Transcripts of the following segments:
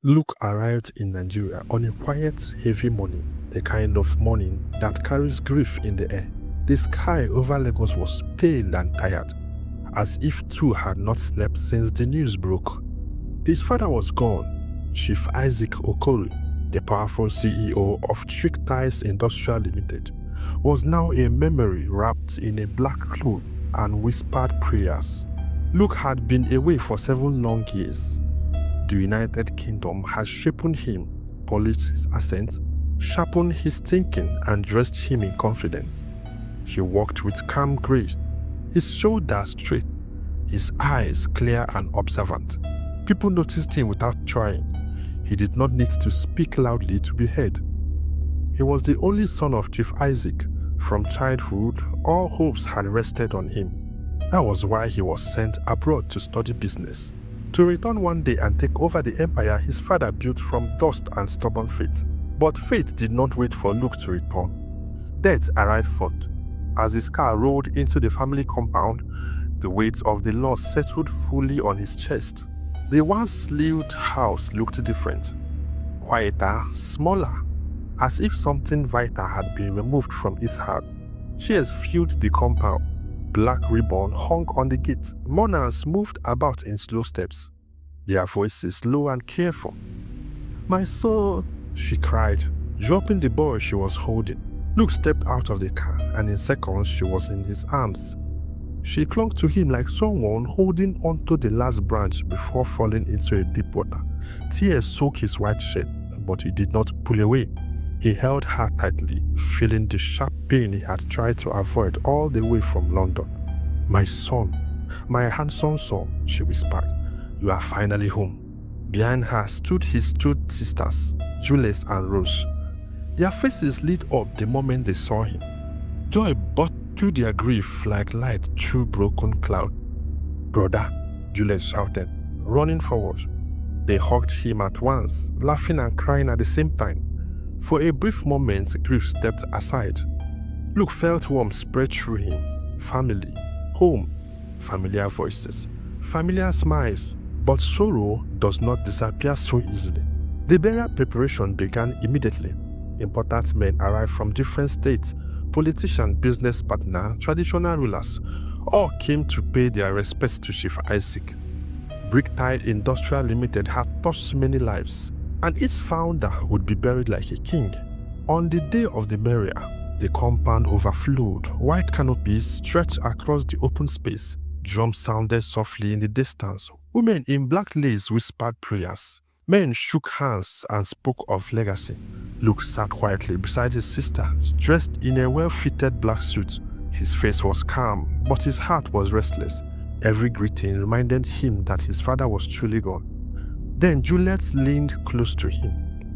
Luke arrived in Nigeria on a quiet, heavy morning, the kind of morning that carries grief in the air. The sky over Lagos was pale and tired, as if two had not slept since the news broke. His father was gone. Chief Isaac Okori, the powerful CEO of Trick Ties Industrial Limited, was now a memory wrapped in a black cloth and whispered prayers. Luke had been away for 7 long years. The United Kingdom had shaped him, polished his accent, sharpened his thinking, and dressed him in confidence. He walked with calm grace, his shoulders straight, his eyes clear and observant. People noticed him without trying. He did not need to speak loudly to be heard. He was the only son of Chief Isaac. From childhood, all hopes had rested on him. That was why he was sent abroad to study business, to return one day and take over the empire his father built from dust and stubborn faith. But fate did not wait for Luke to return. Death arrived first. As his car rolled into the family compound, the weight of the loss settled fully on his chest. The once sleeved house looked different, quieter, smaller, as if something vital had been removed from its heart. Chairs filled the compound. Black ribbon hung on the gate. Mourners moved about in slow steps, their voices low and careful. "My son," she cried, dropping the boy she was holding. Luke stepped out of the car, and in seconds she was in his arms. She clung to him like someone holding onto the last branch before falling into a deep water. Tears soaked his white shirt, but he did not pull away. He held her tightly, feeling the sharp pain he had tried to avoid all the way from London. "My son, my handsome son," she whispered, "you are finally home." Behind her stood his two sisters, Juliet and Rose. Their faces lit up the moment they saw him. Joy burst through their grief like light through broken cloud. "Brother," Juliet shouted, running forward. They hugged him at once, laughing and crying at the same time. For a brief moment, grief stepped aside. Luke felt warmth spread through him. Family, home, familiar voices, familiar smiles. But sorrow does not disappear so easily. The burial preparation began immediately. Important men arrived from different states. Politicians, business partners, traditional rulers, all came to pay their respects to Chief Isaac. Bricktide Industrial Limited had touched many lives, and its founder would be buried like a king. On the day of the burial, the compound overflowed. White canopies stretched across the open space. Drums sounded softly in the distance. Women in black lace whispered prayers. Men shook hands and spoke of legacy. Luke sat quietly beside his sister, dressed in a well-fitted black suit. His face was calm, but his heart was restless. Every greeting reminded him that his father was truly gone. Then Juliet leaned close to him.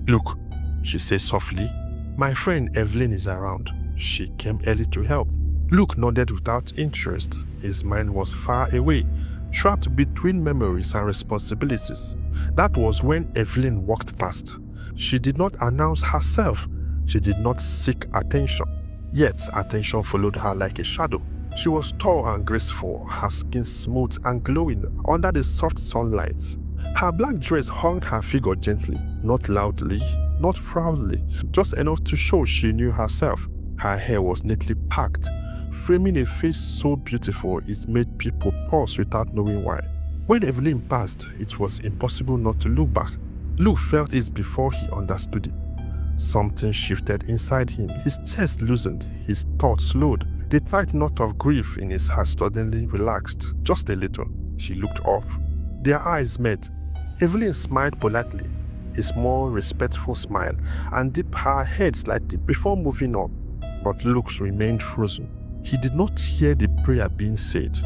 "Look," she said softly, "my friend Evelyn is around. She came early to help." Luke nodded without interest. His mind was far away, trapped between memories and responsibilities. That was when Evelyn walked past. She did not announce herself. She did not seek attention. Yet attention followed her like a shadow. She was tall and graceful, her skin smooth and glowing under the soft sunlight. Her black dress hung her figure gently, not loudly, not proudly, just enough to show she knew herself. Her hair was neatly packed, framing a face so beautiful it made people pause without knowing why. When Evelyn passed, it was impossible not to look back. Luke felt it before he understood it. Something shifted inside him. His chest loosened, his thoughts slowed. The tight knot of grief in his heart suddenly relaxed, just a little. She looked off. Their eyes met. Evelyn smiled politely, a small, respectful smile, and dipped her head slightly before moving on. But Luke remained frozen. He did not hear the prayer being said.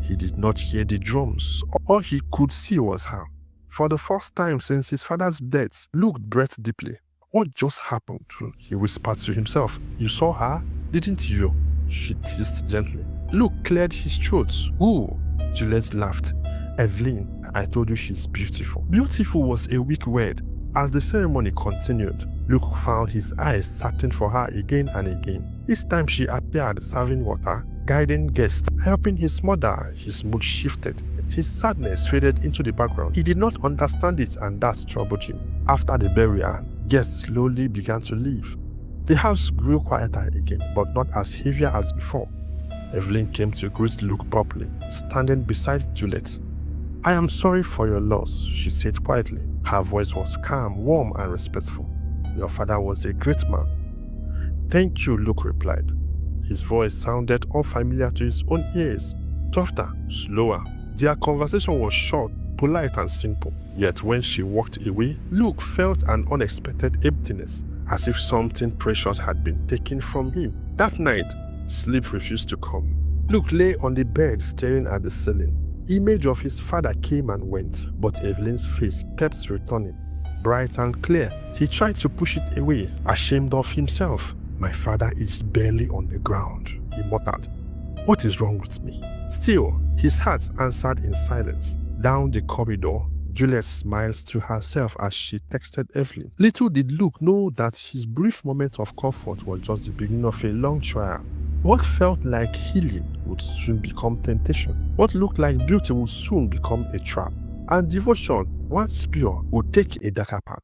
He did not hear the drums. All he could see was her. For the first time since his father's death, Luke breathed deeply. "What just happened?" he whispered to himself. "You saw her, didn't you?" she teased gently. Luke cleared his throat. "Who?" Juliet laughed. "Evelyn, I told you she's beautiful." Beautiful was a weak word. As the ceremony continued, Luke found his eyes searching for her again and again. Each time she appeared serving water, guiding guests, helping his mother. His mood shifted. His sadness faded into the background. He did not understand it, and that troubled him. After the burial, guests slowly began to leave. The house grew quieter again, but not as heavier as before. Evelyn came to greet Luke properly, standing beside Juliet. "I am sorry for your loss," she said quietly. Her voice was calm, warm, and respectful. "Your father was a great man." "Thank you," Luke replied. His voice sounded unfamiliar to his own ears, softer, slower. Their conversation was short, polite, and simple. Yet when she walked away, Luke felt an unexpected emptiness, as if something precious had been taken from him. That night, sleep refused to come. Luke lay on the bed staring at the ceiling. Image of his father came and went, but Evelyn's face kept returning, bright and clear. He tried to push it away, ashamed of himself. "My father is barely on the ground," he muttered. "What is wrong with me?" Still, his heart answered in silence. Down the corridor, Juliet smiled to herself as she texted Evelyn. Little did Luke know that his brief moment of comfort was just the beginning of a long trial. What felt like healing would soon become temptation. What looked like beauty would soon become a trap. And devotion, once pure, would take a darker path.